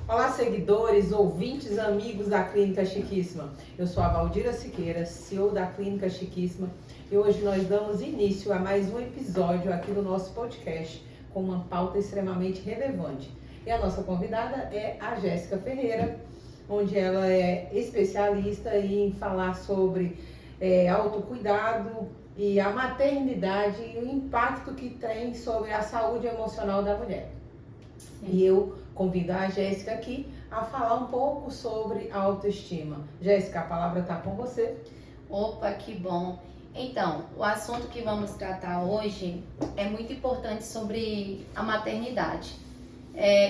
Olá, seguidores, ouvintes, amigos da Clínica Chiquíssima. Eu sou a Valdira Siqueira, CEO da Clínica Chiquíssima, e hoje nós damos início a mais um episódio aqui do nosso podcast com uma pauta extremamente relevante. E a nossa convidada é a Jéssica Ferreira, onde ela é especialista em falar sobre autocuidado e a maternidade e o impacto que tem sobre a saúde emocional da mulher. Sim. E eu convido a Jéssica aqui a falar um pouco sobre a autoestima. Jéssica, a palavra está com você. Opa, que bom! Então, o assunto que vamos tratar hoje é muito importante sobre a maternidade.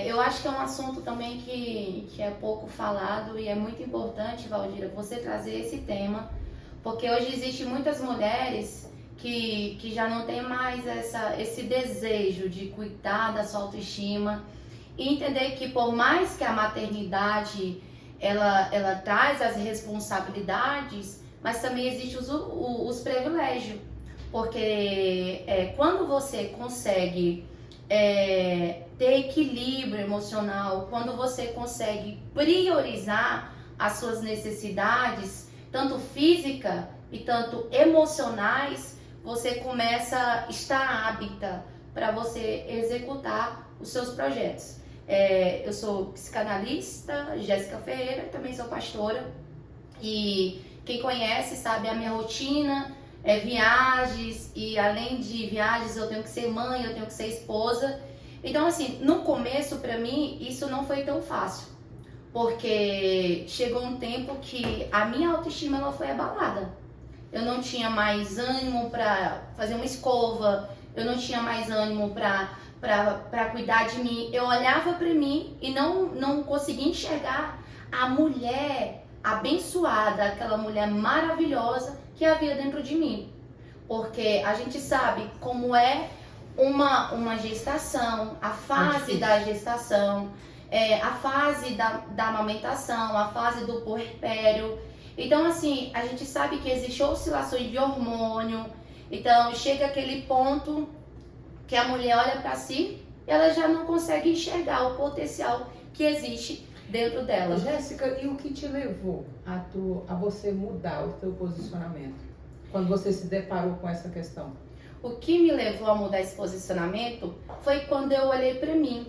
Eu acho que é um assunto também que é pouco falado e é muito importante, Valdira, você trazer esse tema, porque hoje existem muitas mulheres que já não têm mais esse desejo de cuidar da sua autoestima e entender que por mais que a maternidade ela traz as responsabilidades, mas também existem os privilégios, porque quando você consegue ter equilíbrio emocional, quando você consegue priorizar as suas necessidades, tanto física e tanto emocionais, você começa a estar apta para você executar os seus projetos. Eu sou psicanalista, Jéssica Ferreira, também sou pastora, e quem conhece sabe a minha rotina, viagens, e além de viagens eu tenho que ser mãe, eu tenho que ser esposa. Então assim, no começo para mim isso não foi tão fácil, porque chegou um tempo que a minha autoestima ela foi abalada. Eu não tinha mais ânimo para fazer uma escova, eu não tinha mais ânimo para cuidar de mim. Eu olhava para mim e não conseguia enxergar a mulher abençoada, aquela mulher maravilhosa que havia dentro de mim. Porque a gente sabe como é uma gestação, a fase da gestação, a fase da amamentação, a fase do puerpério. Então, assim, a gente sabe que existem oscilações de hormônio. Então, chega aquele ponto que a mulher olha para si e ela já não consegue enxergar o potencial que existe dentro dela. Jéssica, e o que te levou a você mudar o teu posicionamento quando você se deparou com essa questão? O que me levou a mudar esse posicionamento foi quando eu olhei para mim.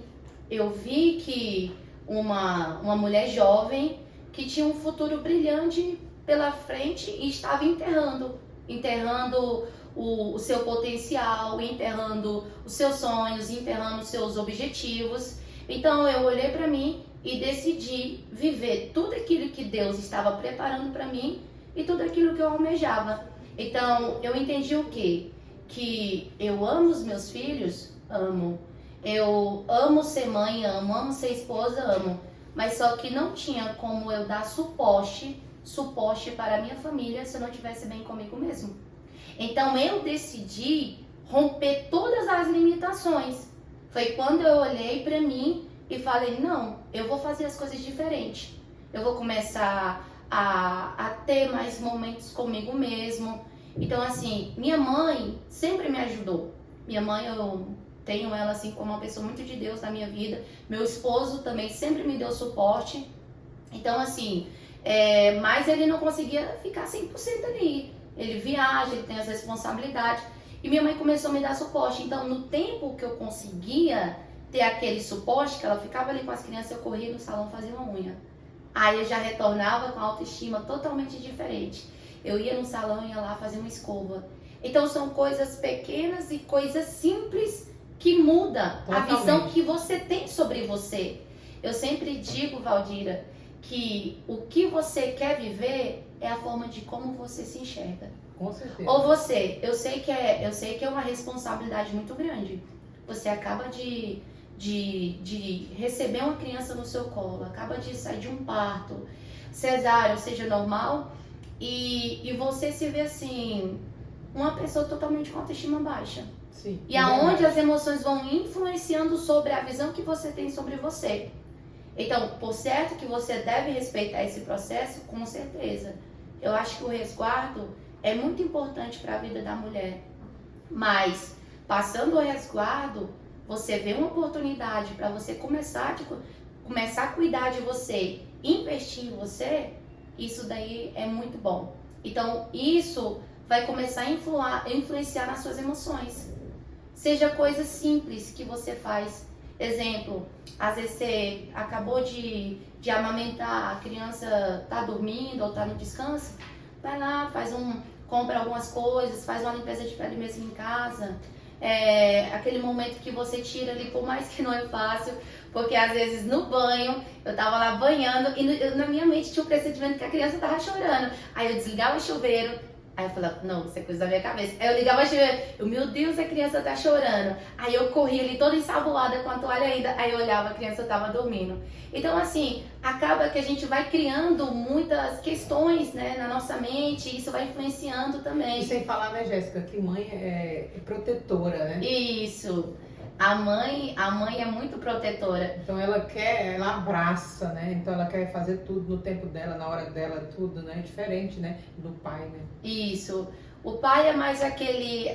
Eu vi que uma mulher jovem que tinha um futuro brilhante pela frente e estava enterrando o seu potencial, enterrando os seus sonhos, enterrando os seus objetivos. Então eu olhei para mim e decidi viver tudo aquilo que Deus estava preparando para mim e tudo aquilo que eu almejava. Então eu entendi o quê? Que eu amo os meus filhos, amo. Eu amo ser mãe, amo ser esposa, amo. Mas só que não tinha como eu dar suporte para a minha família se eu não estivesse bem comigo mesmo. Então eu decidi romper todas as limitações. Foi quando eu olhei para mim e falei, não, eu vou fazer as coisas diferentes. Eu vou começar a ter mais momentos comigo mesmo. Então assim, minha mãe sempre me ajudou. Minha mãe, eu tenho ela assim como uma pessoa muito de Deus na minha vida. Meu esposo também sempre me deu suporte. Então assim, mas ele não conseguia ficar 100% ali. Ele viaja, ele tem as responsabilidades. E minha mãe começou a me dar suporte. Então, no tempo que eu conseguia ter aquele suporte, que ela ficava ali com as crianças, eu corria no salão fazer uma unha. Aí eu já retornava com a autoestima totalmente diferente. Eu ia no salão e ia lá fazer uma escova. Então, são coisas pequenas e coisas simples que mudam a visão que você tem sobre você. Eu sempre digo, Valdira, que o que você quer viver é a forma de como você se enxerga. Com certeza. Ou você, eu sei que é uma responsabilidade muito grande. Você acaba de receber uma criança no seu colo, acaba de sair de um parto, cesárea, ou seja, normal, e você se vê assim, uma pessoa totalmente com autoestima baixa. Sim, e aonde as emoções vão influenciando sobre a visão que você tem sobre você. Então, por certo que você deve respeitar esse processo, com certeza. Eu acho que o resguardo é muito importante para a vida da mulher. Mas, passando o resguardo, você vê uma oportunidade para você começar começar a cuidar de você, investir em você, isso daí é muito bom. Então, isso vai começar a influenciar nas suas emoções. Seja coisas simples que você faz. Exemplo, às vezes você acabou de amamentar, a criança tá dormindo ou tá no descanso, vai lá, compra algumas coisas, faz uma limpeza de pele mesmo em casa. Aquele momento que você tira ali, por mais que não é fácil, porque às vezes no banho, eu tava lá banhando e na minha mente tinha o pressentimento que a criança tava chorando. Aí eu desligava o chuveiro, aí eu falava, não, isso é coisa da minha cabeça. Aí eu ligava o chuveiro, meu Deus, a criança tá chorando. Aí eu corria ali toda ensaboada com a toalha ainda, aí eu olhava, a criança tava dormindo. Então assim, acaba que a gente vai criando muitas questões, né, na nossa mente, e isso vai influenciando também. E sem falar, né, Jéssica, que mãe é protetora, né? Isso. A mãe é muito protetora. Então ela abraça, né? Então ela quer fazer tudo no tempo dela, na hora dela, tudo, né? Diferente, né? Do pai, né? Isso. O pai é mais aquele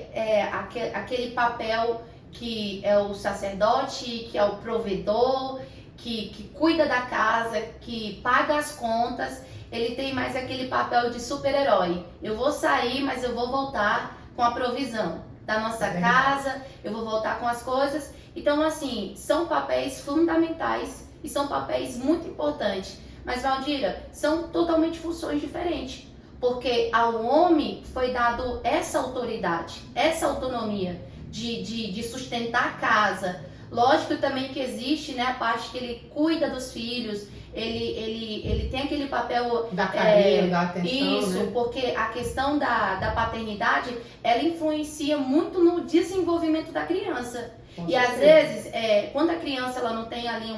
papel que é o sacerdote, que é o provedor, que cuida da casa, que paga as contas. Ele tem mais aquele papel de super-herói. Eu vou sair, mas eu vou voltar com a provisão da nossa casa, eu vou voltar com as coisas. Então, assim, são papéis fundamentais e são papéis muito importantes. Mas, Valdira, são totalmente funções diferentes. Porque ao homem foi dado essa autoridade, essa autonomia de sustentar a casa. Lógico também que existe, né, a parte que ele cuida dos filhos, ele tem aquele papel da carinho, da atenção, isso, né? Porque a questão da paternidade, ela influencia muito no desenvolvimento da criança. E às vezes, quando a criança ela não tem ali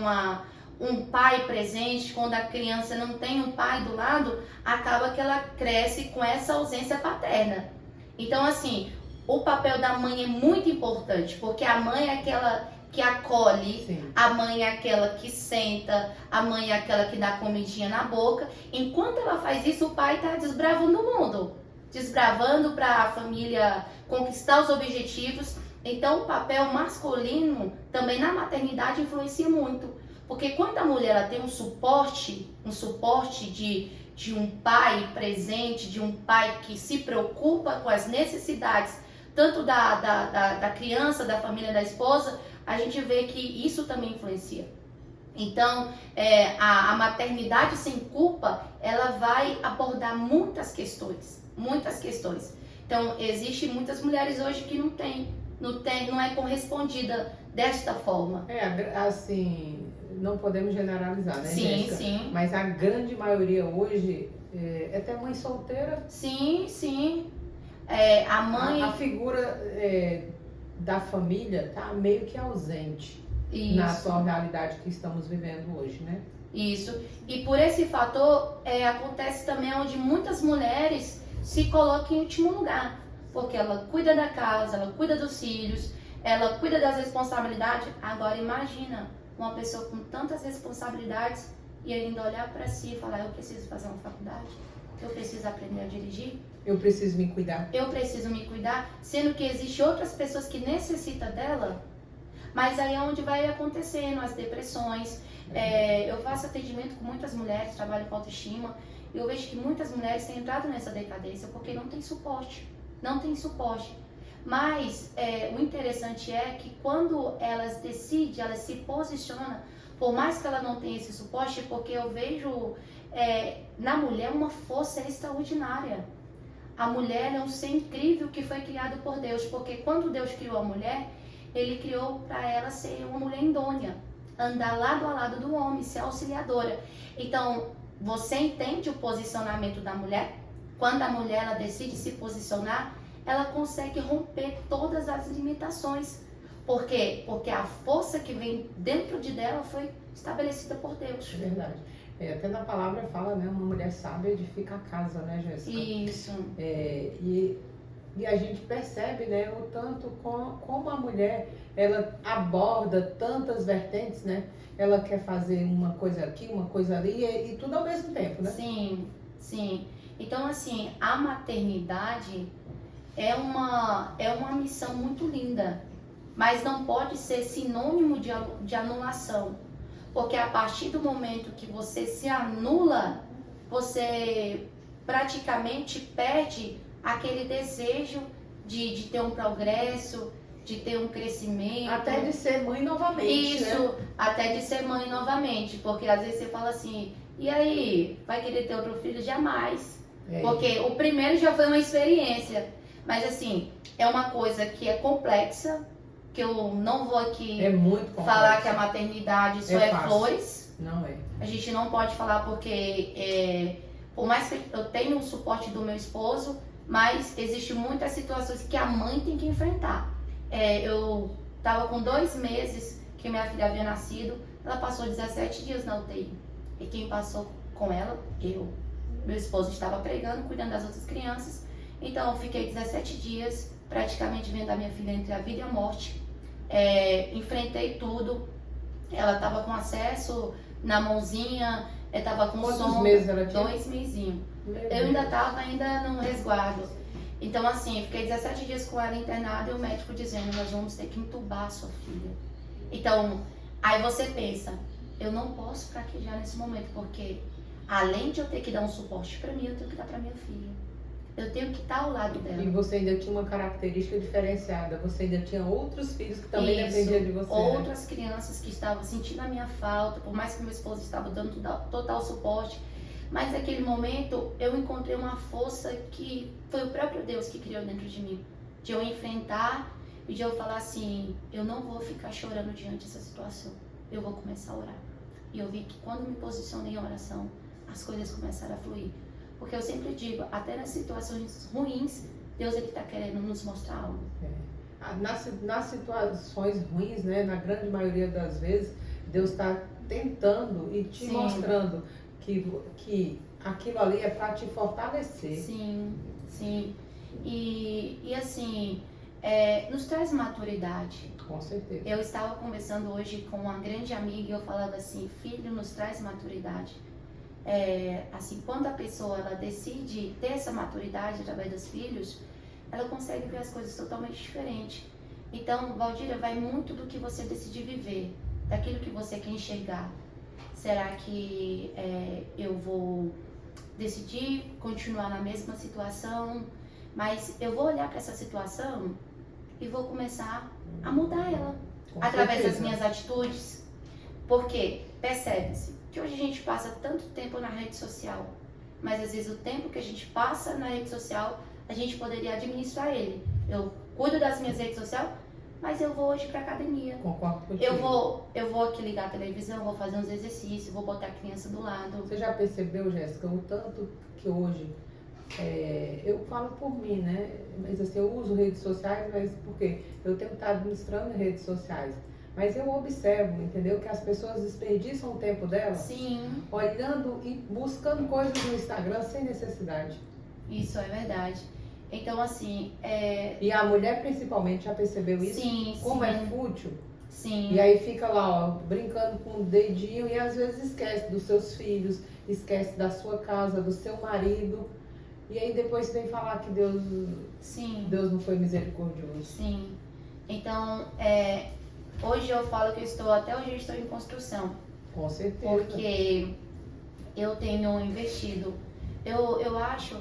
um pai presente, quando a criança não tem um pai do lado, acaba que ela cresce com essa ausência paterna. Então, assim, o papel da mãe é muito importante, porque a mãe é aquela que acolhe, sim, a mãe é aquela que senta, a mãe é aquela que dá comidinha na boca. Enquanto ela faz isso, o pai está desbravando o mundo, desbravando para a família conquistar os objetivos. Então, o papel masculino também na maternidade influencia muito, porque quando a mulher ela tem um suporte de um pai presente, de um pai que se preocupa com as necessidades tanto da criança, da família, da esposa, a gente vê que isso também influencia. Então, a maternidade sem culpa, ela vai abordar muitas questões. Então, existem muitas mulheres hoje que não é correspondida desta forma. Assim, não podemos generalizar, né, sim, Jéssica? Sim. Mas a grande maioria hoje é até mãe solteira. Sim. A mãe... A figura da família tá meio que ausente. Isso. Na atual realidade que estamos vivendo hoje, né? Isso. E por esse fator, acontece também onde muitas mulheres se colocam em último lugar. Porque ela cuida da casa, ela cuida dos filhos, ela cuida das responsabilidades. Agora imagina uma pessoa com tantas responsabilidades e ainda olhar para si e falar, eu preciso fazer uma faculdade, eu preciso aprender a dirigir. Eu preciso me cuidar. Eu preciso me cuidar, sendo que existem outras pessoas que necessitam dela. Mas aí é onde vai acontecendo as depressões. Eu faço atendimento com muitas mulheres, trabalho com autoestima, e eu vejo que muitas mulheres têm entrado nessa decadência porque não tem suporte. Mas o interessante é que quando elas decidem, elas se posicionam, por mais que ela não tenha esse suporte, porque eu vejo na mulher uma força extraordinária. A mulher é um ser incrível que foi criado por Deus, porque quando Deus criou a mulher, Ele criou para ela ser uma mulher idônea, andar lado a lado do homem, ser auxiliadora. Então, você entende o posicionamento da mulher? Quando a mulher ela decide se posicionar, ela consegue romper todas as limitações. Por quê? Porque a força que vem dentro de dela foi estabelecida por Deus. É verdade. Até na palavra fala, né? Uma mulher sábia edifica a casa, né, Jéssica? Isso. E a gente percebe, né, o tanto como a mulher, ela aborda tantas vertentes, né? Ela quer fazer uma coisa aqui, uma coisa ali, e tudo ao mesmo tempo, né? Sim. Então, assim, a maternidade é uma missão muito linda, mas não pode ser sinônimo de anulação. Porque a partir do momento que você se anula, você praticamente perde aquele desejo de ter um progresso, de ter um crescimento. Até de ser mãe novamente, Isso, né? até de ser mãe novamente. Porque às vezes você fala assim, e aí, vai querer ter outro filho? Jamais. Porque o primeiro já foi uma experiência. Mas assim, é uma coisa que é complexa, que eu não vou aqui falar que a maternidade só é flores. Não é. A gente não pode falar porque, por mais que eu tenha o suporte do meu esposo, mas existem muitas situações que a mãe tem que enfrentar. Eu estava com 2 meses que minha filha havia nascido, ela passou 17 dias na UTI. E quem passou com ela? Eu. Meu esposo estava pregando, cuidando das outras crianças. Então eu fiquei 17 dias praticamente vendo a minha filha entre a vida e a morte. Enfrentei tudo. Ela estava com acesso na mãozinha, estava com Quantos sono. meses ela tinha? 2 mesinhos. Eu ainda estava no resguardo. Então assim, fiquei 17 dias com ela internada e o médico dizendo, nós vamos ter que entubar a sua filha. Então, aí você pensa, eu não posso fraquejar nesse momento, porque além de eu ter que dar um suporte para mim, eu tenho que dar para minha filha. Eu tenho que estar ao lado dela. E você ainda tinha uma característica diferenciada. Você ainda tinha outros filhos que também dependiam de você. Outras crianças que estavam sentindo a minha falta, por mais que meu esposo estava dando total suporte. Mas naquele momento eu encontrei uma força que foi o próprio Deus que criou dentro de mim. De eu enfrentar e de eu falar assim, eu não vou ficar chorando diante dessa situação. Eu vou começar a orar. E eu vi que quando me posicionei em oração, as coisas começaram a fluir. Porque eu sempre digo, até nas situações ruins, Deus está querendo nos mostrar algo. Nas situações ruins, né, na grande maioria das vezes, Deus está tentando e te mostrando que aquilo ali é para te fortalecer. Sim, sim. E assim, nos traz maturidade. Com certeza. Eu estava conversando hoje com uma grande amiga e eu falava assim, filho nos traz maturidade. Assim, quando a pessoa ela decide ter essa maturidade através dos filhos, ela consegue ver as coisas totalmente diferentes. Então, Valdira, vai muito do que você decidir viver, daquilo que você quer enxergar. Será que eu vou decidir continuar na mesma situação, mas eu vou olhar para essa situação e vou começar a mudar ela através das minhas atitudes? Porque percebe-se que hoje a gente passa tanto tempo na rede social, mas às vezes o tempo que a gente passa na rede social, a gente poderia administrar ele. Eu cuido das minhas redes sociais, mas eu vou hoje para academia. Concordo contigo. Eu vou aqui ligar a televisão, vou fazer uns exercícios, vou botar a criança do lado. Você já percebeu, Jéssica, o tanto que hoje, eu falo por mim, né? Mas assim, eu uso redes sociais, mas porque eu tenho que estar administrando redes sociais. Mas eu observo, entendeu? Que as pessoas desperdiçam o tempo delas. Sim. Olhando e buscando coisas no Instagram sem necessidade. Isso é verdade. Então, assim, E a mulher, principalmente, já percebeu isso? Sim, Como sim. é fútil. Sim. E aí fica lá, ó, brincando com o dedinho e às vezes esquece dos seus filhos, esquece da sua casa, do seu marido. E aí depois vem falar que Deus não foi misericordioso. Sim. Então, hoje eu falo que até hoje eu estou em construção. Com certeza. Porque eu tenho investido. Eu acho,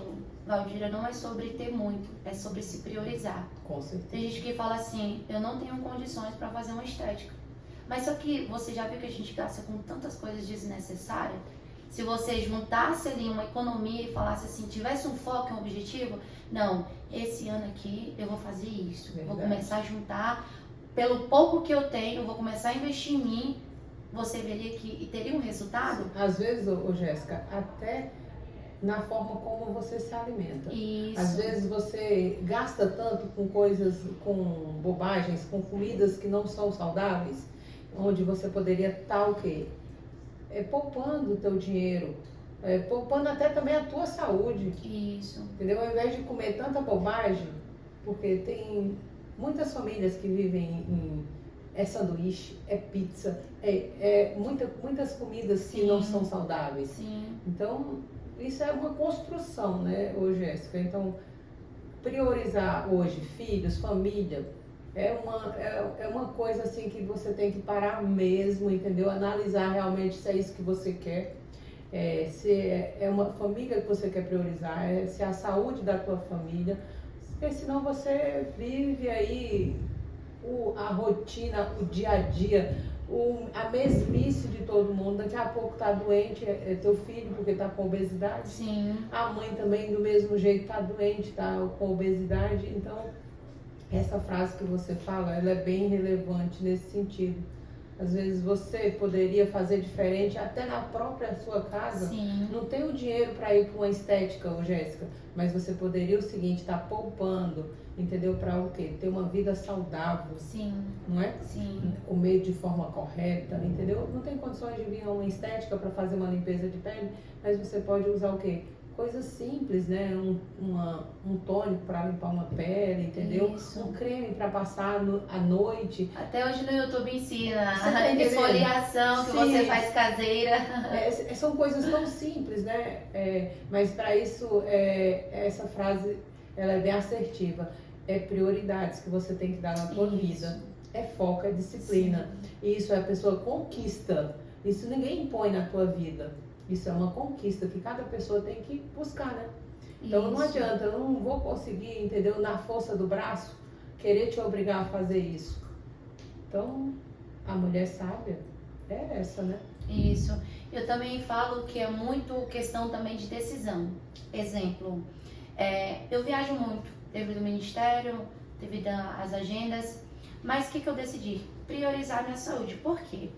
Valdira, não é sobre ter muito, é sobre se priorizar. Com certeza. Tem gente que fala assim, eu não tenho condições para fazer uma estética. Mas só que você já viu que a gente gasta com tantas coisas desnecessárias? Se você juntasse ali uma economia e falasse assim, tivesse um foco, um objetivo, não, esse ano aqui eu vou fazer isso. Verdade. Vou começar a juntar, pelo pouco que eu tenho, vou começar a investir em mim, você veria que teria um resultado? Às vezes, Jéssica, até na forma como você se alimenta. Isso. Às vezes você gasta tanto com coisas, com bobagens, com comidas que não são saudáveis, onde você poderia estar o quê? Poupando o teu dinheiro, poupando até também a tua saúde. Isso. Entendeu? Ao invés de comer tanta bobagem, porque tem muitas famílias que vivem em sanduíche, pizza, muitas comidas que não são saudáveis. Sim. Então, isso é uma construção, né, Jéssica? Então, priorizar hoje filhos, família, é uma coisa assim que você tem que parar mesmo, entendeu? Analisar realmente se é isso que você quer. Se é uma família que você quer priorizar, se é a saúde da tua família, porque senão você vive aí a rotina, o dia a dia, a mesmice de todo mundo. Daqui a pouco tá doente, é teu filho porque tá com obesidade. Sim. A mãe também do mesmo jeito tá doente, tá com obesidade. Então, essa frase que você fala, ela é bem relevante nesse sentido. Às vezes você poderia fazer diferente até na própria sua casa. Sim. Não tem o dinheiro para ir para uma estética, Jéssica, mas você poderia o seguinte, estar poupando, entendeu? Para o quê? Ter uma vida saudável. Sim. Não é? Sim. Comer de forma correta, entendeu? Não tem condições de vir a uma estética para fazer uma limpeza de pele, mas você pode usar o quê? Coisas simples, né? Um tônico para limpar uma pele, entendeu? Isso. Um creme para passar à noite. Até hoje no YouTube ensina Você tá entendendo? esfoliação que Sim. você faz caseira. São coisas tão simples, né? Mas para isso, essa frase ela é bem assertiva. É prioridades que você tem que dar na tua vida. É foco, é disciplina. Sim. Isso a pessoa conquista. Isso ninguém impõe na tua vida. Isso é uma conquista que cada pessoa tem que buscar, né? Então isso. Não adianta, eu não vou conseguir, entendeu? Na força do braço, querer te obrigar a fazer isso. Então, a mulher sábia é essa, né? Isso. Eu também falo que é muito questão também de decisão. Exemplo, eu viajo muito, devido ao ministério, devido às agendas, mas o que eu decidi? Priorizar minha saúde. Por quê?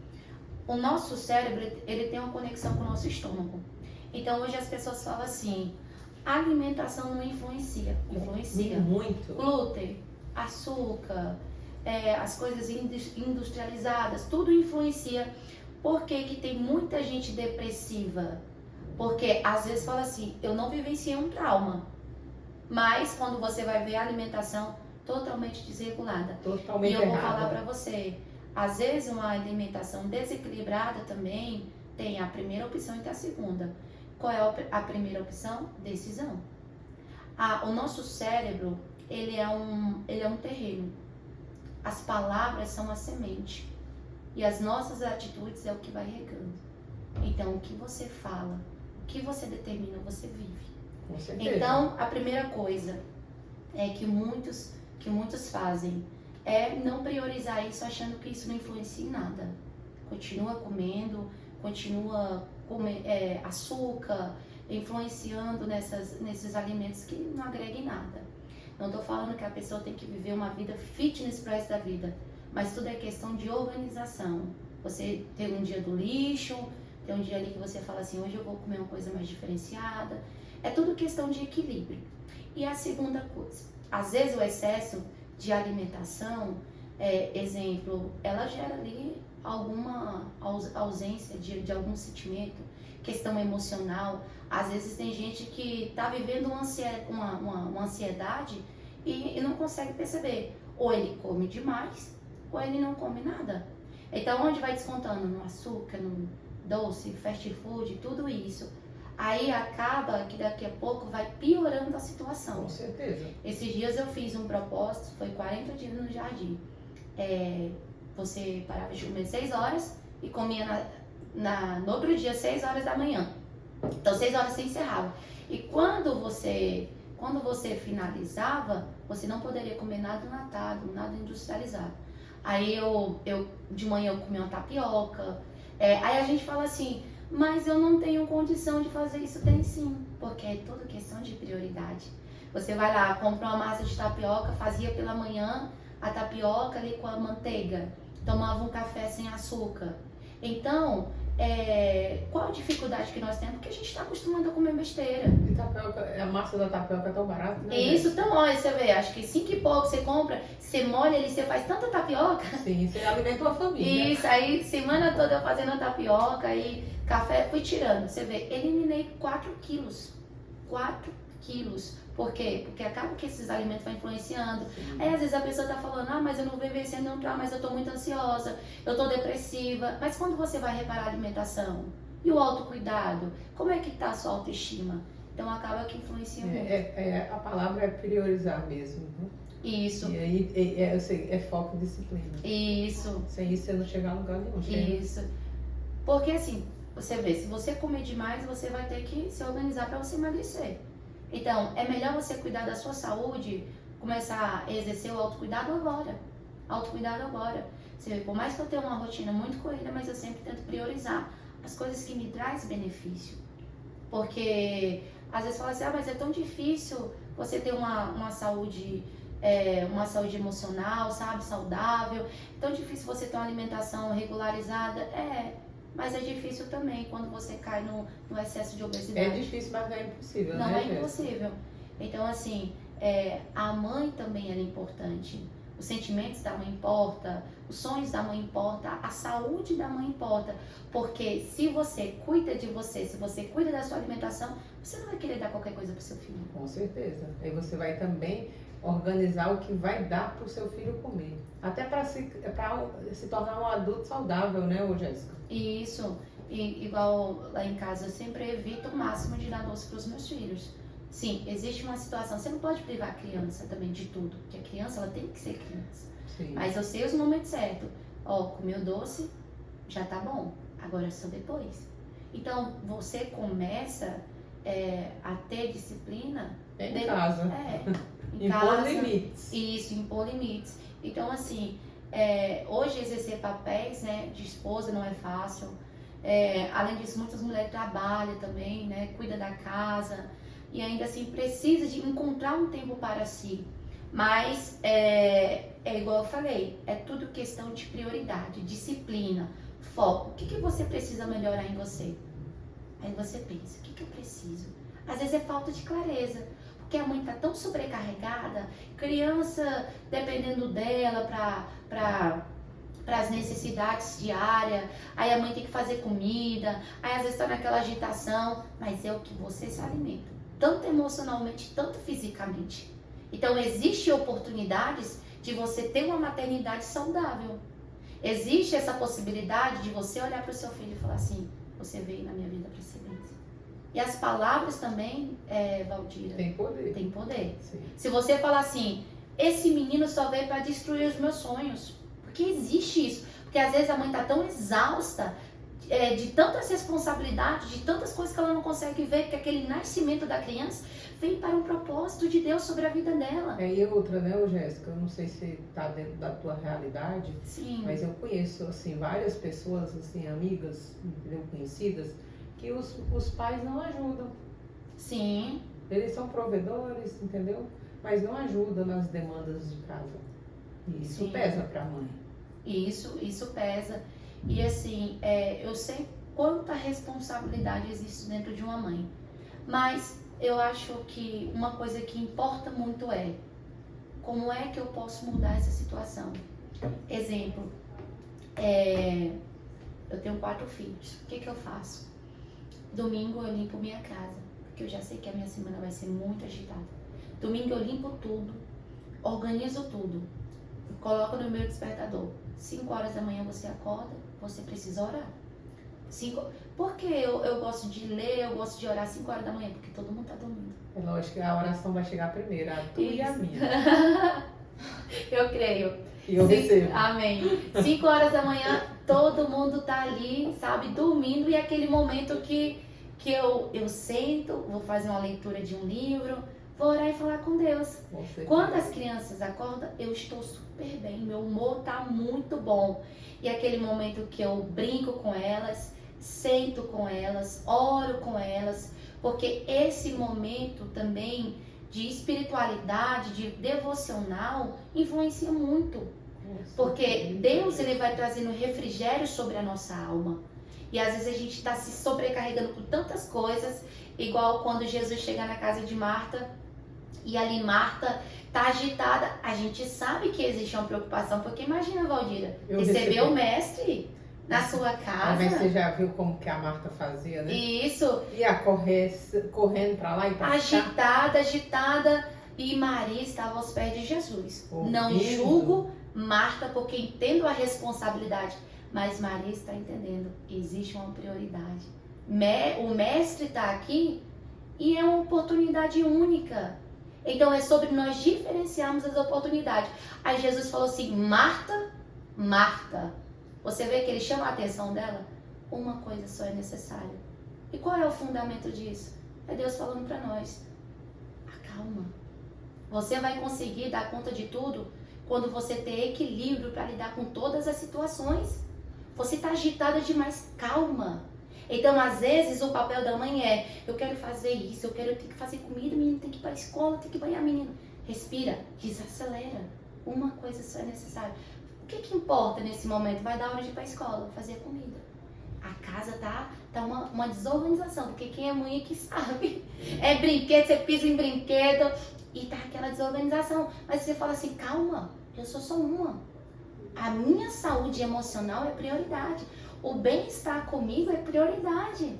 O nosso cérebro, ele tem uma conexão com o nosso estômago. Então, hoje as pessoas falam assim, a alimentação não influencia. Influencia. Muito. Glúten, açúcar, as coisas industrializadas, tudo influencia. Por que tem muita gente depressiva? Porque às vezes fala assim, eu não vivenciei um trauma. Mas quando você vai ver a alimentação totalmente desregulada. Totalmente errada. E eu vou errada. falar pra você, às vezes uma alimentação desequilibrada também tem a primeira opção e tem a segunda. Qual é a primeira opção? Decisão. O nosso cérebro, ele é um terreno. As palavras são a semente. E as nossas atitudes é o que vai regando. Então, o que você fala, o que você determina, você vive. Com certeza. Então, a primeira coisa é que muitos fazem é não priorizar isso achando que isso não influencia em nada. Continua comendo, continua açúcar, influenciando nesses alimentos que não agregam em nada. Não estou falando que a pessoa tem que viver uma vida fitness para essa vida, mas tudo é questão de organização. Você tem um dia do lixo, tem um dia ali que você fala assim, hoje eu vou comer uma coisa mais diferenciada. É tudo questão de equilíbrio. E a segunda coisa, às vezes o excesso de alimentação, exemplo, ela gera ali alguma ausência de algum sentimento, questão emocional. Às vezes tem gente que está vivendo uma ansiedade e não consegue perceber. Ou ele come demais, ou ele não come nada. Então, onde vai descontando? No açúcar, no doce, fast food, tudo isso. Aí acaba que daqui a pouco vai piorando a situação. Com certeza. Esses dias eu fiz um propósito, foi 40 dias no jardim. Você parava de comer 6 horas e comia no outro dia 6 horas da manhã. Então 6 horas você encerrava. E quando você finalizava, você não poderia comer nada enlatado, nada industrializado. Aí de manhã eu comia uma tapioca. Aí a gente fala assim, mas eu não tenho condição de fazer isso. Tem sim, porque é tudo questão de prioridade. Você vai lá, compra uma massa de tapioca, fazia pela manhã a tapioca ali com a manteiga, tomava um café sem açúcar. Então, qual a dificuldade que nós temos? Porque a gente está acostumado a comer besteira. E tapioca, a massa da tapioca é tão barata, né? Isso, então, olha, você vê, acho que 5 e pouco você compra, você molha ali, você faz tanta tapioca. Sim, você alimenta uma família. Isso, aí semana toda eu fazendo a tapioca, aí café, fui tirando. Você vê, eliminei 4 quilos. 4 quilos. Por quê? Porque acaba que esses alimentos vão influenciando. Sim. Aí às vezes a pessoa tá falando, mas eu não vou vivenciando um trauma, mas eu tô muito ansiosa, eu tô depressiva. Mas quando você vai reparar a alimentação? E o autocuidado? Como é que tá a sua autoestima? Então acaba que influencia muito. A palavra é priorizar mesmo. Né? Isso. E aí eu sei, é foco e disciplina. Isso. Sem isso você não chega a lugar nenhum. Isso. Porque assim, você vê, se você comer demais, você vai ter que se organizar para você emagrecer. Então, é melhor você cuidar da sua saúde, começar a exercer o autocuidado agora. Autocuidado agora. Você vê, por mais que eu tenha uma rotina muito corrida, mas eu sempre tento priorizar as coisas que me trazem benefício. Porque às vezes fala assim, mas é tão difícil você ter uma saúde emocional, sabe, saudável. É tão difícil você ter uma alimentação regularizada. Mas é difícil também quando você cai no excesso de obesidade. É difícil, mas não é impossível, não né, é impossível. Então, assim, a mãe também é importante. Os sentimentos da mãe importam, os sonhos da mãe importam, a saúde da mãe importa. Porque se você cuida de você, se você cuida da sua alimentação, você não vai querer dar qualquer coisa pro seu filho. Com certeza. Aí você vai também organizar o que vai dar pro seu filho comer. Até para se tornar um adulto saudável, né, Jéssica? Isso. E igual lá em casa, eu sempre evito o máximo de dar doce pros meus filhos. Sim, existe uma situação, você não pode privar a criança também de tudo, porque a criança, ela tem que ser criança. Sim. Mas eu sei os momentos certos. Comeu doce, já tá bom, agora é só depois. Então, você começa a ter disciplina... Em casa. Em impor casa. limites. Isso, impor limites. Então, assim, hoje exercer papéis, né, de esposa não é fácil. Além disso, muitas mulheres trabalham também, né, cuida da casa. E ainda assim precisa de encontrar um tempo para si. Mas igual eu falei, é tudo questão de prioridade, disciplina, foco. O que você precisa melhorar em você? Aí você pensa, o que eu preciso? Às vezes é falta de clareza, porque a mãe está tão sobrecarregada, criança dependendo dela para as necessidades diárias, aí a mãe tem que fazer comida, aí às vezes está naquela agitação, mas é o que você se alimenta, tanto emocionalmente, tanto fisicamente. Então, existem oportunidades de você ter uma maternidade saudável. Existe essa possibilidade de você olhar para o seu filho e falar assim, você veio na minha vida para ser bênção. E as palavras também, Valdira, tem poder. Tem poder. Sim. Se você falar assim, esse menino só veio para destruir os meus sonhos. Porque existe isso. Porque às vezes a mãe está tão exausta de tantas responsabilidades, de tantas coisas que ela não consegue ver, que aquele nascimento da criança vem para um propósito de Deus sobre a vida dela. E outra, né, Jéssica? Eu não sei se está dentro da tua realidade. Sim. Mas eu conheço, assim, várias pessoas, assim, amigas, entendeu? Conhecidas, que os pais não ajudam. Sim. Eles são provedores, entendeu? Mas não ajudam nas demandas de casa. E isso pesa para a mãe. Isso pesa. E assim, eu sei quanta responsabilidade existe dentro de uma mãe. Mas eu acho que uma coisa que importa muito é como é que eu posso mudar essa situação. Exemplo, eu tenho 4 filhos. O que eu faço? Domingo eu limpo minha casa, porque eu já sei que a minha semana vai ser muito agitada. Domingo eu limpo tudo, organizo tudo, coloco no meu despertador. 5 horas da manhã você acorda, você precisa orar. Por que eu gosto de ler, eu gosto de orar 5 horas da manhã? Porque todo mundo está dormindo. É lógico que a oração vai chegar primeiro, a tua e a minha. Eu creio. E eu recebo. Amém. 5 horas da manhã, todo mundo tá ali, sabe, dormindo. E é aquele momento que eu sento, vou fazer uma leitura de um livro, vou orar e falar com Deus. Quando as crianças acordam, eu estou super bem, meu humor tá muito bom. E é aquele momento que eu brinco com elas, sento com elas, oro com elas, porque esse momento também de espiritualidade, de devocional, influencia muito. Porque Deus, ele vai trazendo refrigério sobre a nossa alma. E às vezes a gente está se sobrecarregando com tantas coisas, igual quando Jesus chega na casa de Marta, e ali Marta tá agitada. A gente sabe que existe uma preocupação, porque imagina, Valdira, receber o mestre na sua casa. Mas você já viu como que a Marta fazia, né? Isso. Ia correndo pra lá e pra cá. Agitada. E Maria estava aos pés de Jesus. Ouvindo. Não julgo Marta, porque entendo a responsabilidade. Mas Maria está entendendo. Existe uma prioridade. O mestre está aqui e é uma oportunidade única. Então é sobre nós diferenciarmos as oportunidades. Aí Jesus falou assim, Marta, Marta. Você vê que ele chama a atenção dela? Uma coisa só é necessária. E qual é o fundamento disso? É Deus falando para nós. Acalma. Você vai conseguir dar conta de tudo quando você ter equilíbrio para lidar com todas as situações. Você está agitada demais, calma. Então, às vezes, o papel da mãe é, eu quero fazer isso, eu ter que fazer comida, o menino tem que ir para a escola, tem que banhar o menino. Respira, desacelera. Uma coisa só é necessária. O que importa nesse momento? Vai dar hora de ir para a escola, fazer a comida. A casa tá uma desorganização, porque quem é mãe é que sabe. É brinquedo, você pisa em brinquedo e tá aquela desorganização. Mas você fala assim, calma, eu sou só uma. A minha saúde emocional é prioridade. O bem-estar comigo é prioridade.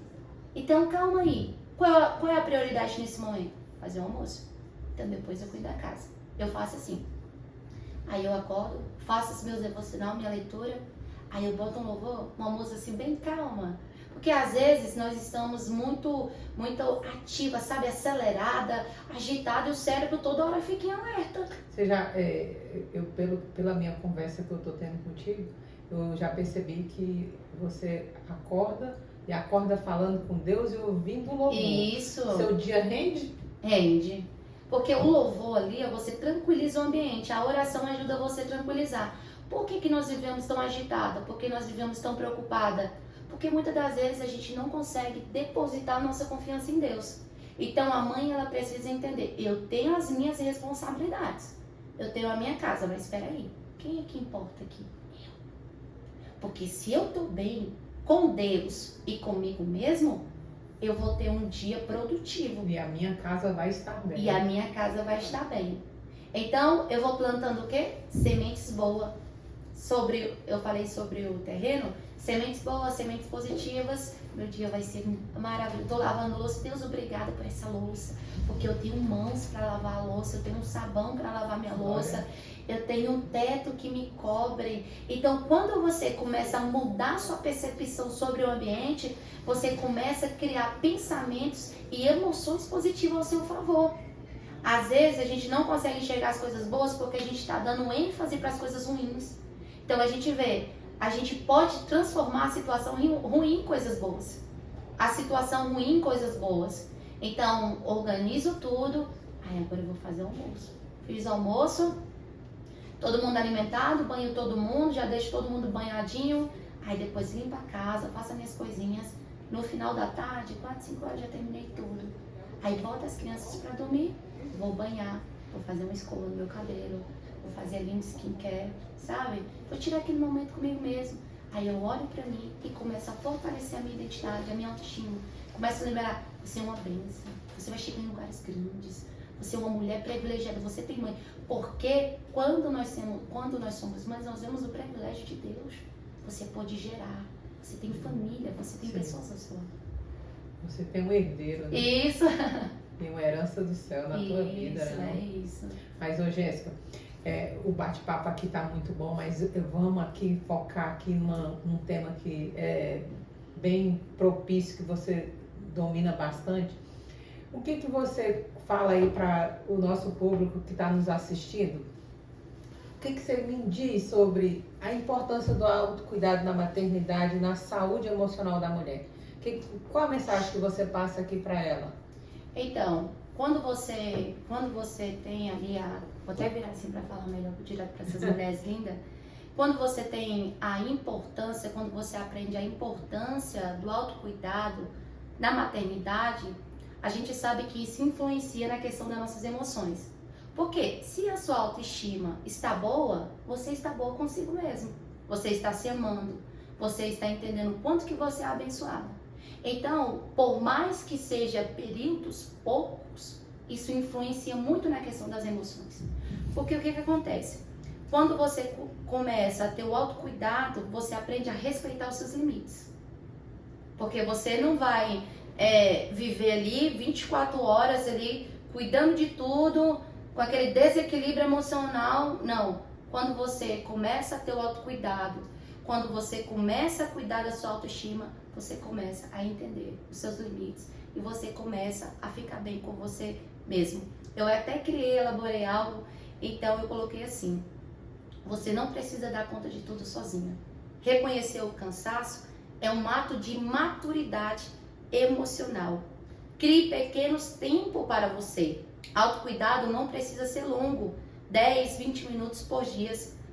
Então, calma aí. Qual é a prioridade nesse momento? Fazer o almoço. Então, depois eu cuido da casa. Eu faço assim. Aí eu acordo, faço os meus devocional, minha leitura. Aí eu boto um louvor, uma música assim, bem calma. Porque às vezes nós estamos muito ativa, sabe? Acelerada, agitada e o cérebro toda hora fica em alerta. Você já, pela minha conversa que eu tô tendo contigo, eu já percebi que você acorda falando com Deus e ouvindo o louvor. Isso. Seu dia rende? Rende. Porque o louvor ali, você tranquiliza o ambiente. A oração ajuda você a tranquilizar. Por que nós vivemos tão agitada? Por que nós vivemos tão preocupada? Porque muitas das vezes a gente não consegue depositar nossa confiança em Deus. Então a mãe, ela precisa entender, eu tenho as minhas responsabilidades. Eu tenho a minha casa, mas espera aí, quem é que importa aqui? Eu. Porque se eu estou bem com Deus e comigo mesmo, eu vou ter um dia produtivo. E a minha casa vai estar bem. E a minha casa vai estar bem. Então, eu vou plantando o quê? Sementes boas. Eu falei sobre o terreno, sementes boas, sementes positivas. Meu dia vai ser maravilhoso. Tô lavando louça. Deus, obrigada por essa louça. Porque eu tenho mãos para lavar a louça, eu tenho um sabão para lavar minha louça, eu tenho um teto que me cobre. Então, quando você começa a mudar sua percepção sobre o ambiente, você começa a criar pensamentos e emoções positivas ao seu favor. Às vezes, a gente não consegue enxergar as coisas boas porque a gente está dando ênfase para as coisas ruins. Então, a gente pode transformar a situação ruim em coisas boas. A situação ruim em coisas boas. Então, organizo tudo. Aí, agora eu vou fazer o almoço. Fiz o almoço, todo mundo alimentado, banho todo mundo, já deixo todo mundo banhadinho. Aí, depois limpo a casa, faço as minhas coisinhas. No final da tarde, 4, 5 horas, já terminei tudo. Aí, boto as crianças pra dormir, vou banhar, vou fazer uma escova no meu cabelo, vou fazer ali um skincare, sabe? Vou tirar aquele momento comigo mesmo. Aí eu olho pra mim e começo a fortalecer a minha identidade, a minha autoestima. Começo a lembrar, você é uma bênção, você vai chegar em lugares grandes, você é uma mulher privilegiada, você tem mãe. Porque quando nós somos mães, nós vemos o privilégio de Deus. Você pode gerar, você tem família, você tem pessoas ao seu lado. Você tem um herdeiro, né? Isso. Tem uma herança do céu na tua vida, né? Isso. Mas, ô Jéssica, o bate-papo aqui tá muito bom, mas vamos aqui focar aqui num tema que é bem propício, que você domina bastante. O que você fala aí para o nosso público que está nos assistindo? O que você me diz sobre a importância do autocuidado na maternidade, na saúde emocional da mulher? Qual a mensagem que você passa aqui para ela? Então, quando você tem ali vou até virar assim para falar melhor, direto para essas mulheres lindas. Quando você tem a importância, quando você aprende a importância do autocuidado na maternidade, a gente sabe que isso influencia na questão das nossas emoções. Porque se a sua autoestima está boa, você está boa consigo mesmo. Você está se amando, você está entendendo o quanto que você é abençoada. Então, por mais que seja períodos poucos, isso influencia muito na questão das emoções. Porque o que acontece? Quando você começa a ter o autocuidado, você aprende a respeitar os seus limites. Porque você não vai viver ali 24 horas ali, cuidando de tudo, com aquele desequilíbrio emocional. Não. Quando você começa a ter o autocuidado, Quando você começa a cuidar da sua autoestima, você começa a entender os seus limites e você começa a ficar bem com você mesmo. Eu até elaborei algo, então eu coloquei assim: você não precisa dar conta de tudo sozinha. Reconhecer o cansaço é um ato de maturidade emocional. Crie pequenos tempos para você. Autocuidado não precisa ser longo, 10, 20 minutos por dia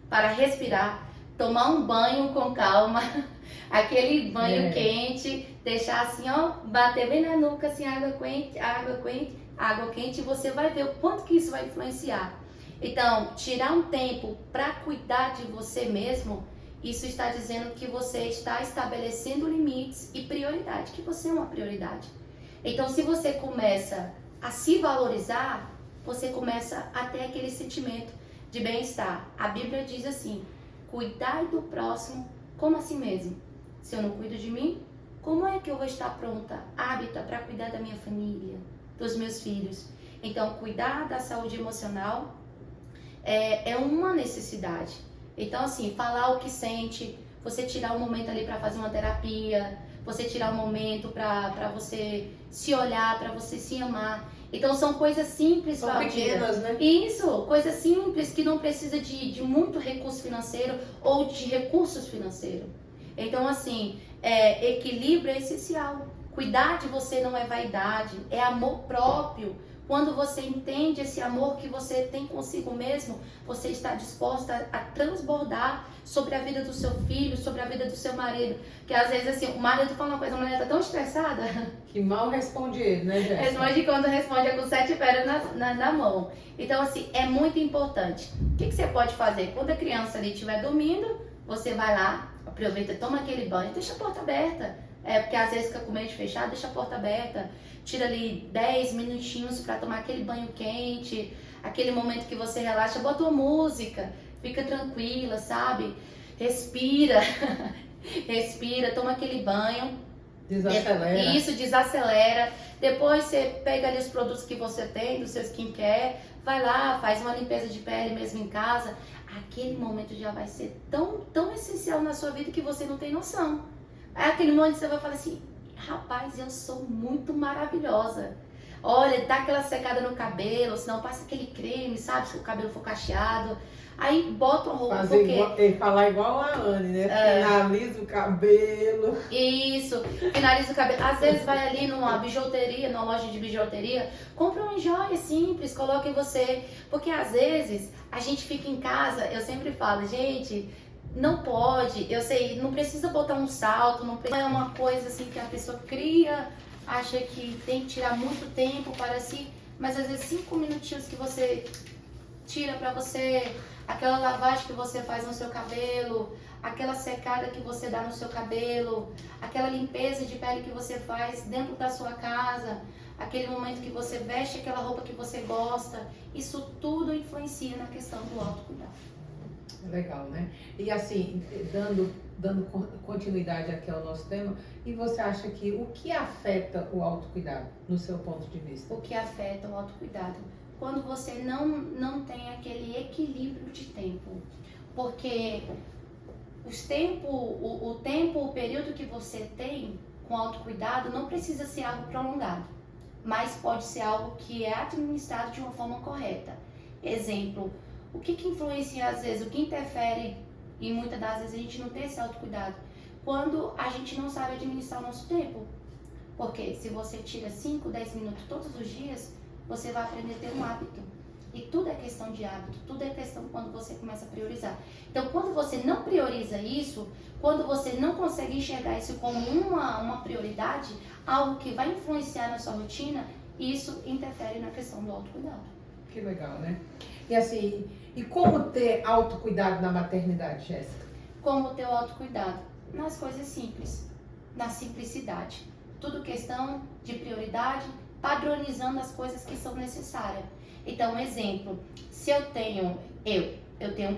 para respirar, tomar um banho com calma, aquele banho quente, deixar assim, ó, bater bem na nuca, assim, água quente, e você vai ver o quanto que isso vai influenciar. Então, tirar um tempo para cuidar de você mesmo, isso está dizendo que você está estabelecendo limites e prioridade, que você é uma prioridade. Então, se você começa a se valorizar, você começa a ter aquele sentimento de bem-estar. A Bíblia diz assim: cuidar do próximo como a si mesmo. Se eu não cuido de mim, como é que eu vou estar pronta, hábita para cuidar da minha família, dos meus filhos? Então, cuidar da saúde emocional é uma necessidade. Então, assim, falar o que sente, você tirar um momento ali para fazer uma terapia, você tirar um momento para você se olhar, para você se amar. Então, são coisas simples. São pequenas, né? Isso, coisas simples que não precisa de muito recurso financeiro ou de recursos financeiros. Então, assim, equilíbrio é essencial. Cuidar de você não é vaidade, é amor próprio. Quando você entende esse amor que você tem consigo mesmo, você está disposta a transbordar sobre a vida do seu filho, sobre a vida do seu marido. Que às vezes, assim, o marido fala uma coisa, a mulher está tão estressada que mal responde ele, né, Jéssica? Responde quando responde é com 7 pedras na mão. Então, assim, é muito importante. O que você pode fazer? Quando a criança ali estiver dormindo, você vai lá, aproveita, toma aquele banho, deixa a porta aberta. Porque às vezes fica com medo de fechar, deixa a porta aberta. Tira ali 10 minutinhos para tomar aquele banho quente, aquele momento que você relaxa, bota uma música, fica tranquila, sabe? Respira, respira, toma aquele banho. Desacelera. Isso, desacelera. Depois você pega ali os produtos que você tem, do seu skincare, vai lá, faz uma limpeza de pele mesmo em casa. Aquele momento já vai ser tão essencial na sua vida que você não tem noção. É aquele momento que você vai falar assim: rapaz, eu sou muito maravilhosa. Olha, dá aquela secada no cabelo, senão passa aquele creme, sabe? Se o cabelo for cacheado. Aí bota uma roupa. Falar igual a Anne, né? Finaliza o cabelo. Isso, finaliza o cabelo. Às vezes vai ali numa bijuteria, numa loja de bijuteria, compra uma joia simples, coloca em você. Porque às vezes a gente fica em casa, eu sempre falo, gente, não pode, eu sei, não precisa botar um salto, não é uma coisa assim que a pessoa cria, acha que tem que tirar muito tempo para si, mas às vezes 5 minutinhos que você tira para você, aquela lavagem que você faz no seu cabelo, aquela secada que você dá no seu cabelo, aquela limpeza de pele que você faz dentro da sua casa, aquele momento que você veste aquela roupa que você gosta, isso tudo influencia na questão do autocuidado. Legal, né? E assim, dando continuidade aqui ao nosso tema, e você acha que o que afeta o autocuidado, no seu ponto de vista? O que afeta o autocuidado? Quando você não tem aquele equilíbrio de tempo. Porque o período que você tem com autocuidado não precisa ser algo prolongado, mas pode ser algo que é administrado de uma forma correta. Exemplo, o que influencia às vezes, o que interfere, e muitas das vezes a gente não tem esse autocuidado, quando a gente não sabe administrar o nosso tempo. Porque se você tira 5, 10 minutos todos os dias, você vai aprender a ter um hábito. E tudo é questão de hábito, tudo é questão quando você começa a priorizar. Então, quando você não prioriza isso, quando você não consegue enxergar isso como uma prioridade, algo que vai influenciar na sua rotina, isso interfere na questão do autocuidado. Que legal, né? E assim, e como ter autocuidado na maternidade, Jéssica? Como ter o autocuidado? Nas coisas simples, na simplicidade. Tudo questão de prioridade, padronizando as coisas que são necessárias. Então, exemplo, se eu tenho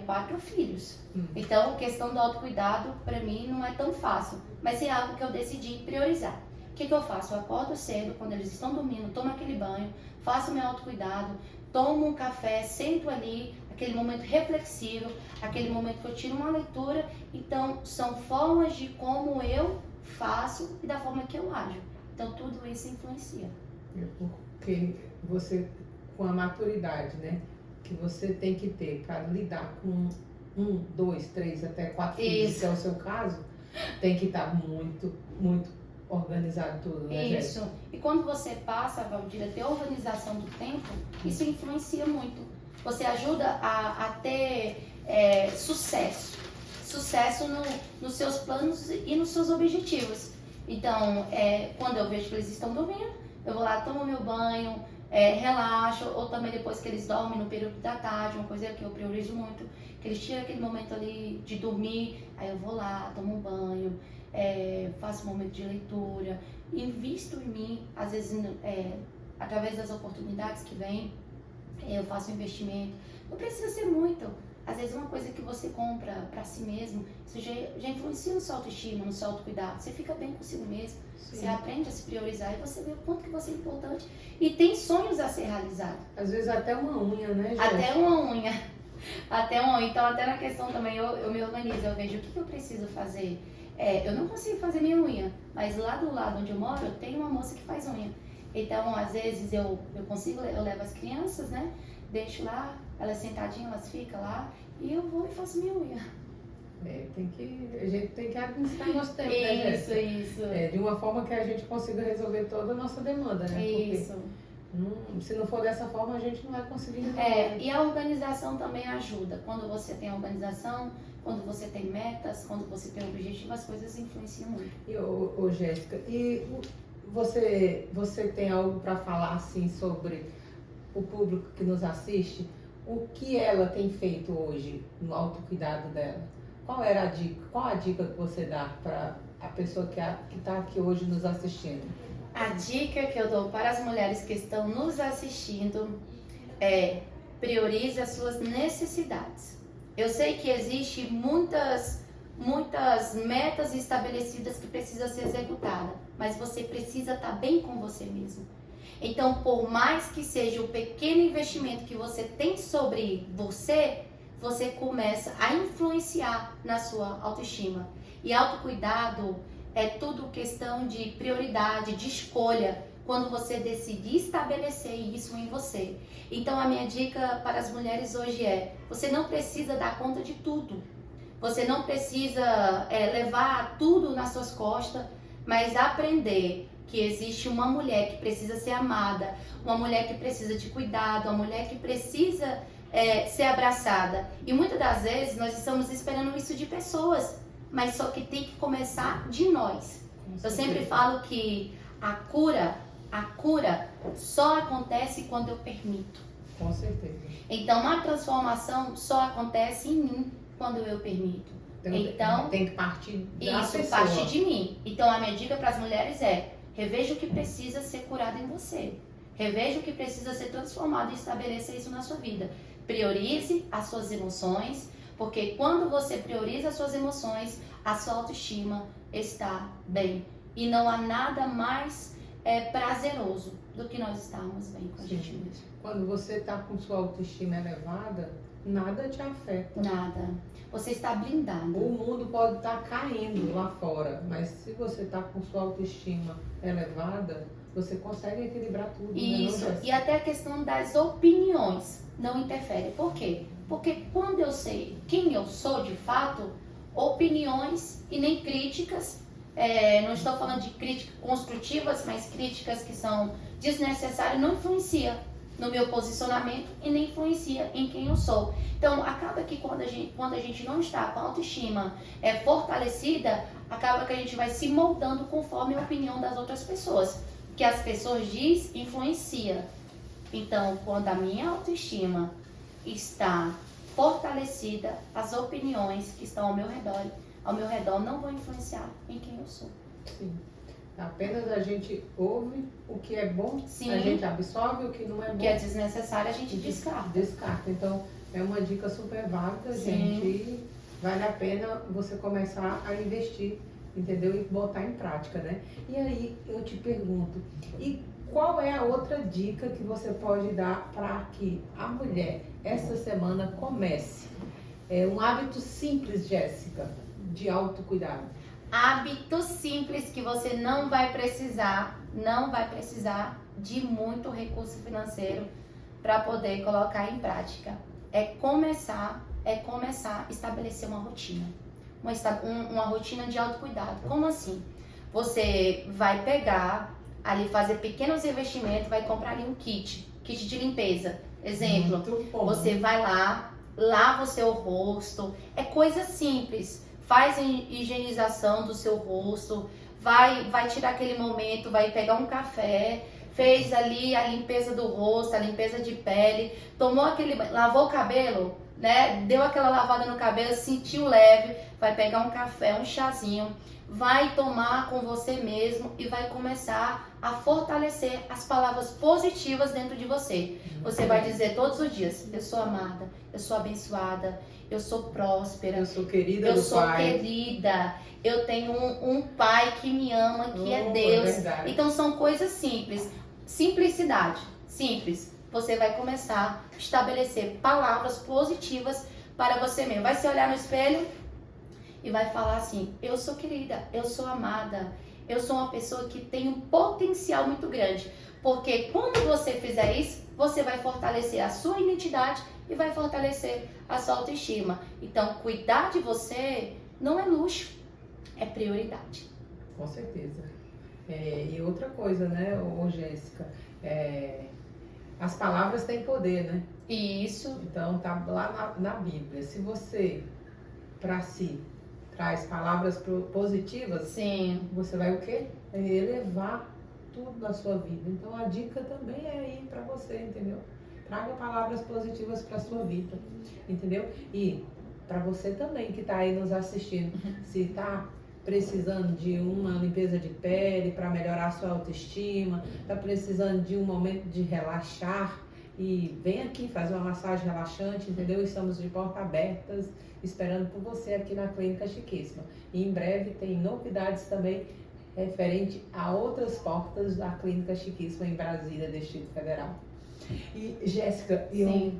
4 filhos. Então, a questão do autocuidado, para mim, não é tão fácil. Mas é algo que eu decidi priorizar. O que eu faço? Eu acordo cedo, quando eles estão dormindo, tomo aquele banho, faço meu autocuidado, tomo um café, sento ali, aquele momento reflexivo, aquele momento que eu tiro uma leitura. Então, são formas de como eu faço e da forma que eu ajo. Então, tudo isso influencia. É porque você, com a maturidade, né, que você tem que ter para lidar com 1, 2, 3, até 4 filhos, que é o seu caso, tem que estar muito, muito organizado tudo, né, Isso. Jéssica? E quando você passa, Valdir, a ter organização do tempo, isso influencia muito. Você ajuda a ter sucesso. Sucesso nos seus planos e nos seus objetivos. Então, quando eu vejo que eles estão dormindo, eu vou lá, tomo meu banho, relaxo, ou também depois que eles dormem no período da tarde, uma coisa que eu priorizo muito, que eles tiram aquele momento ali de dormir, aí eu vou lá, tomo um banho, faço um momento de leitura, invisto em mim, às vezes através das oportunidades que vêm, eu faço um investimento. Não precisa ser muito. Às vezes uma coisa que você compra para si mesmo, isso já influencia no sua autoestima, no seu autocuidado. Você fica bem consigo mesmo, Sim. você aprende a se priorizar e você vê o quanto que você é importante e tem sonhos a ser realizados. Às vezes até uma unha, né, Jéssica? Até uma unha. Até uma unha. Então, até na questão também, eu me organizo, eu vejo o que eu preciso fazer. Eu não consigo fazer minha unha, mas lá do lado onde eu moro, eu tenho uma moça que faz unha. Então, às vezes, eu consigo, eu levo as crianças, né? Deixo lá, elas sentadinhas, elas ficam lá, e eu vou e faço minha unha. A gente tem que administrar nosso tempo, né, Jéssica? Isso. De uma forma que a gente consiga resolver toda a nossa demanda, né? Isso. Porque se não for dessa forma, a gente não vai conseguir resolver. E a organização também ajuda. Quando você tem organização, quando você tem metas, quando você tem objetivo, as coisas influenciam muito. E, Jéssica, você tem algo para falar assim sobre o público que nos assiste? O que ela tem feito hoje no autocuidado dela? Qual era a dica? Qual a dica que você dá para a pessoa que está aqui hoje nos assistindo? A dica que eu dou para as mulheres que estão nos assistindo é: priorize as suas necessidades. Eu sei que existe muitas metas estabelecidas que precisam ser executadas, mas você precisa estar bem com você mesmo. Então, por mais que seja o pequeno investimento que você tem sobre você, você começa a influenciar na sua autoestima. E autocuidado é tudo questão de prioridade, de escolha, quando você decidir estabelecer isso em você. Então, a minha dica para as mulheres hoje você não precisa dar conta de tudo. Você não precisa levar tudo nas suas costas, mas aprender que existe uma mulher que precisa ser amada, uma mulher que precisa de cuidado, uma mulher que precisa ser abraçada. E muitas das vezes nós estamos esperando isso de pessoas, mas só que tem que começar de nós. Eu sempre falo que a cura só acontece quando eu permito. Com certeza. Então, a transformação só acontece em mim quando eu permito. Então, tem que partir da isso pessoa. parte de mim. Então, a minha dica para as mulheres reveja o que precisa ser curado em você. Reveja o que precisa ser transformado e estabeleça isso na sua vida. Priorize as suas emoções, porque quando você prioriza as suas emoções, a sua autoestima está bem. E não há nada mais prazeroso do que nós estarmos bem com a gente mesmo. Quando você está com sua autoestima elevada, nada te afeta. Nada. Você está blindado. O mundo pode estar caindo lá fora, mas se você está com sua autoestima elevada, você consegue equilibrar tudo. Isso. Né? E até a questão das opiniões não interfere. Por quê? Porque quando eu sei quem eu sou de fato, opiniões e nem críticas, não estou falando de críticas construtivas, mas críticas que são desnecessárias, não influencia no meu posicionamento e nem influencia em quem eu sou. Então, acaba que quando a gente não está com a autoestima fortalecida, acaba que a gente vai se moldando conforme a opinião das outras pessoas. O que as pessoas dizem influencia. Então, quando a minha autoestima está fortalecida, as opiniões que estão ao meu redor não vão influenciar em quem eu sou. Sim. Apenas a gente ouve o que é bom, Sim. A gente absorve o que não é bom. O que é desnecessário, a gente descarta. Então, é uma dica super válida, Sim. gente. E vale a pena você começar a investir entendeu? E botar em prática, né? E aí eu te pergunto, e qual é a outra dica que você pode dar para que a mulher essa semana comece? É um hábito simples, Jéssica, de autocuidado. Hábitos simples que você não vai precisar de muito recurso financeiro para poder colocar em prática. É começar a estabelecer uma rotina. Uma rotina de autocuidado. Como assim? Você vai pegar ali, fazer pequenos investimentos, vai comprar ali um kit de limpeza. Exemplo, você vai lá, lava o seu rosto, é coisa simples. Faz a higienização do seu rosto, vai tirar aquele momento, vai pegar um café, fez ali a limpeza do rosto, a limpeza de pele, lavou o cabelo, né? Deu aquela lavada no cabelo, sentiu leve, vai pegar um café, um chazinho, vai tomar com você mesmo e vai começar a fortalecer as palavras positivas dentro de você. Você vai dizer todos os dias: eu sou amada, eu sou abençoada, eu sou próspera, eu sou querida, eu tenho um pai que me ama, que é Deus. Então são coisas simples, simplicidade, simples. Você vai começar a estabelecer palavras positivas para você mesmo. Vai se olhar no espelho e vai falar assim: eu sou querida, eu sou amada, eu sou uma pessoa que tem um potencial muito grande. Porque quando você fizer isso, você vai fortalecer a sua identidade e vai fortalecer a sua autoestima. Então, cuidar de você não é luxo, é prioridade. Com certeza. E outra coisa, né, Jéssica? As palavras têm poder, né? Isso. Então, tá lá na Bíblia. Se você, para si, traz palavras positivas, sim, você vai o quê? Elevar tudo na sua vida. Então, a dica também é aí para você, entendeu? Traga palavras positivas para sua vida, entendeu? E para você também que está aí nos assistindo, se está precisando de uma limpeza de pele para melhorar a sua autoestima, está precisando de um momento de relaxar, e vem aqui fazer uma massagem relaxante, entendeu? Estamos de portas abertas, esperando por você aqui na Clínica Chiquíssima. E em breve tem novidades também referente a outras portas da Clínica Chiquíssima em Brasília, Distrito Federal. E Jéssica,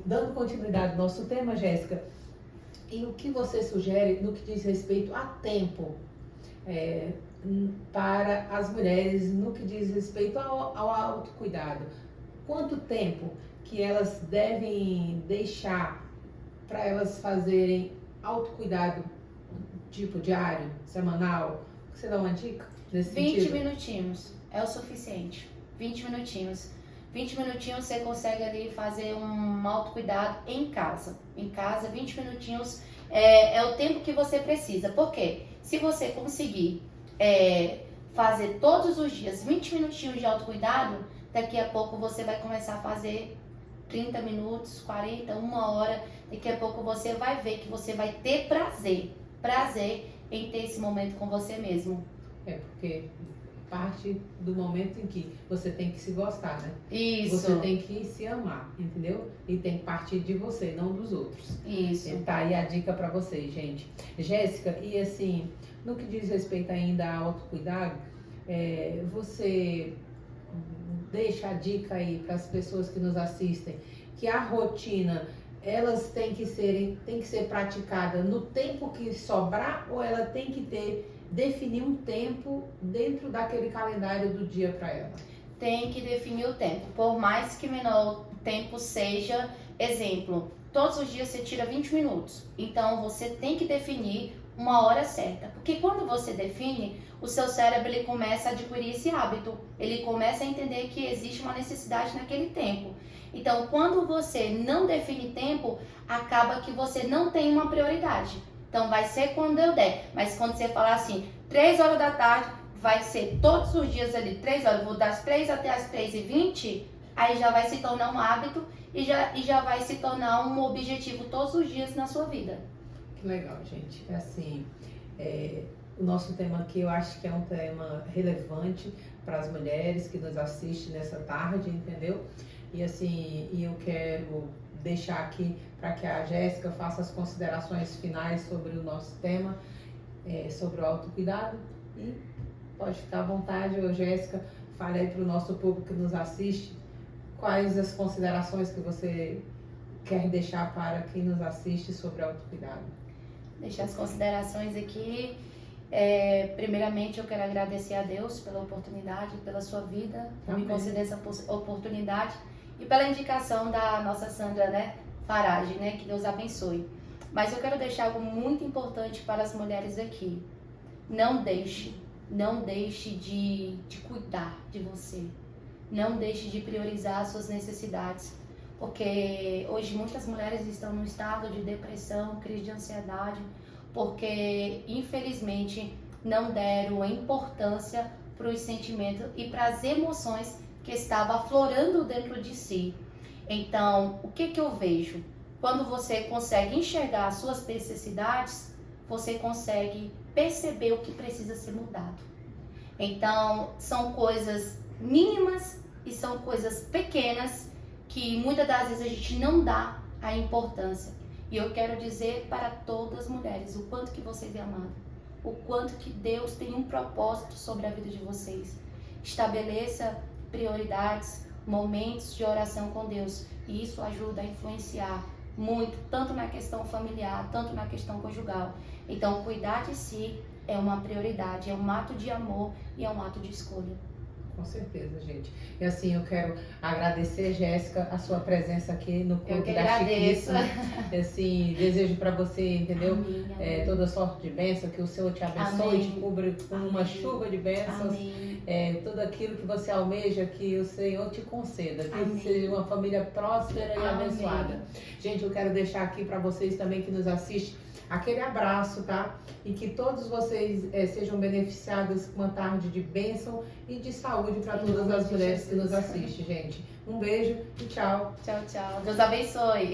dando continuidade ao nosso tema, Jéssica, e o que você sugere no que diz respeito a tempo para as mulheres, no que diz respeito ao autocuidado? Quanto tempo que elas devem deixar para elas fazerem autocuidado, tipo diário, semanal? Você dá uma dica nesse 20 sentido? minutinhos é o suficiente. 20 minutinhos. 20 minutinhos você consegue ali fazer um autocuidado em casa. Em casa, 20 minutinhos é o tempo que você precisa. Por quê? Se você conseguir fazer todos os dias 20 minutinhos de autocuidado, daqui a pouco você vai começar a fazer 30 minutos, 40, 1 hora. Daqui a pouco você vai ver que você vai ter prazer em ter esse momento com você mesmo. Porque parte do momento em que você tem que se gostar, né? Isso. Você tem que se amar, entendeu? E tem que partir de você, não dos outros. Isso. Tá aí a dica para vocês, gente. Jéssica, e assim, no que diz respeito ainda ao autocuidado, você deixa a dica aí para as pessoas que nos assistem, que a rotina, elas tem que ser praticada no tempo que sobrar, ou ela tem que definir um tempo dentro daquele calendário do dia para ela? Tem que definir o tempo, por mais que menor o tempo seja. Exemplo, todos os dias você tira 20 minutos, então você tem que definir uma hora certa, porque quando você define, o seu cérebro ele começa a adquirir esse hábito, ele começa a entender que existe uma necessidade naquele tempo. Então, quando você não define tempo, acaba que você não tem uma prioridade. Então, vai ser quando eu der. Mas quando você falar assim, 3 horas da tarde, vai ser todos os dias ali, 3 horas, vou das 3 até as 3h20, aí já vai se tornar um hábito e já vai se tornar um objetivo todos os dias na sua vida. Que legal, gente. Assim, o nosso tema aqui eu acho que é um tema relevante para as mulheres que nos assistem nessa tarde, entendeu? E assim, eu quero deixar aqui para que a Jéssica faça as considerações finais sobre o nosso tema, sobre o autocuidado. E pode ficar à vontade, ô Jéssica, fale aí para o nosso público que nos assiste, quais as considerações que você quer deixar para quem nos assiste sobre autocuidado. Deixar as considerações aqui. Primeiramente, eu quero agradecer a Deus pela oportunidade, pela sua vida, por me conceder essa oportunidade e pela indicação da nossa Sandra, né, Farage, né, que Deus abençoe. Mas eu quero deixar algo muito importante para as mulheres aqui. Não deixe de cuidar de você. Não deixe de priorizar as suas necessidades. Porque hoje muitas mulheres estão no estado de depressão, crise de ansiedade, porque infelizmente não deram a importância para os sentimentos e para as emoções que estavam aflorando dentro de si. Então, o que eu vejo? Quando você consegue enxergar as suas necessidades, você consegue perceber o que precisa ser mudado. Então, são coisas mínimas e são coisas pequenas que muitas das vezes a gente não dá a importância. E eu quero dizer para todas as mulheres o quanto que vocês é amado, o quanto que Deus tem um propósito sobre a vida de vocês. Estabeleça prioridades, momentos de oração com Deus, e isso ajuda a influenciar muito, tanto na questão familiar, tanto na questão conjugal. Então, cuidar de si é uma prioridade, é um ato de amor e é um ato de escolha. Com certeza, gente. E assim, eu quero agradecer, Jéssica, a sua presença aqui no Clube da Chiquíssima. Assim, desejo para você, entendeu? Amém, amém. Toda sorte de bênção, que o Senhor te abençoe, Amém. te cubra com uma chuva de bênçãos. Tudo aquilo que você almeja, que o Senhor te conceda, que Amém. seja uma família próspera e Amém. abençoada. Gente, eu quero deixar aqui para vocês também que nos assistem aquele abraço, tá? E que todos vocês sejam beneficiados com uma tarde de bênção e de saúde para todas as mulheres que nos assistem, gente. Um beijo e tchau. Tchau, tchau. Deus abençoe.